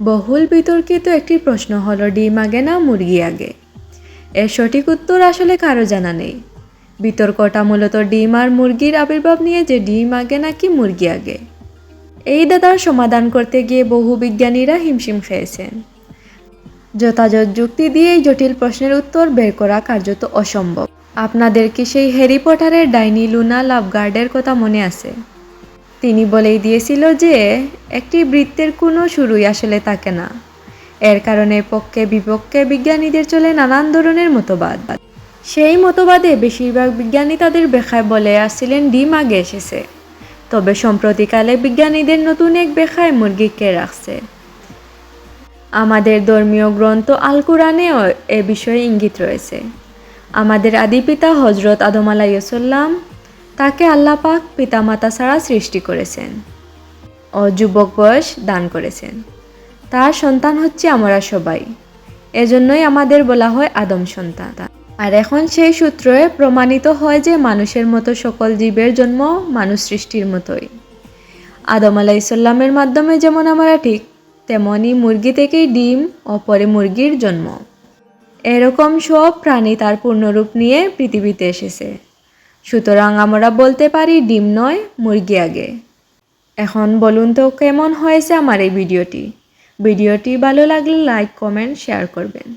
বহুল বিতর্কিত একটি প্রশ্ন হলো ডিম আগে না মুরগি আগে। এর সঠিক উত্তর আসলে কারো জানা নেই। বিতর্কটা মূলত ডিম আর মুরগির আবির্ভাব নিয়ে, যে ডিম আগে নাকি মুরগি আগে। এই দাদার সমাধান করতে গিয়ে বহু বিজ্ঞানীরা হিমশিম খেয়েছেন। যথাযথ যুক্তি দিয়ে এই জটিল প্রশ্নের উত্তর বের করা কার্যত অসম্ভব। আপনাদের কি সেই হ্যারি পটারের ডাইনি লুনা লাভগার্ডের কথা মনে আছে? তিনি বলেই দিয়েছিল যে একটি বৃত্তের কোনো শুরুই আসলে থাকে না। এর কারণে পক্ষে বিপক্ষে বিজ্ঞানীদের চলে নানান ধরনের মতবাদ। সেই মতবাদে বেশিরভাগ বিজ্ঞানী তাদের ব্যাখ্যায় বলে আসছিলেন ডিম আগে এসেছে। তবে সম্প্রতিকালে বিজ্ঞানীদের নতুন এক ব্যাখ্যায় মুরগিকে রাখছে। আমাদের ধর্মীয় গ্রন্থ আল কুরআনেও এ বিষয়ে ইঙ্গিত রয়েছে। আমাদের আদিপিতা হজরত আদম আলাইহিসসালাম, তাকে আল্লাহ পাক পিতামাতা ছাড়া সৃষ্টি করেছেন ও যুবক বয়স দান করেছেন। তার সন্তান হচ্ছে আমরা সবাই। এজন্যই আমাদের বলা হয় আদম সন্তান। আর এখন সেই সূত্রে প্রমাণিত হয় যে মানুষের মতো সকল জীবের জন্ম মানুষ সৃষ্টির মতোই। আদম আলাইহিসসালামের মাধ্যমে যেমন আমরা ঠিক, তেমনি মুরগি থেকেই ডিম ও পরে মুরগির জন্ম। এরকম সব প্রাণী তার পূর্ণরূপ নিয়ে পৃথিবীতে এসেছে। সুতরাং আমরা বলতে পারি ডিম নয়, মুরগি আগে। এখন বলুন তো কেমন হয়েছে আমার এই ভিডিওটি? ভিডিওটি ভালো লাগলে লাইক, কমেন্ট, শেয়ার করবেন।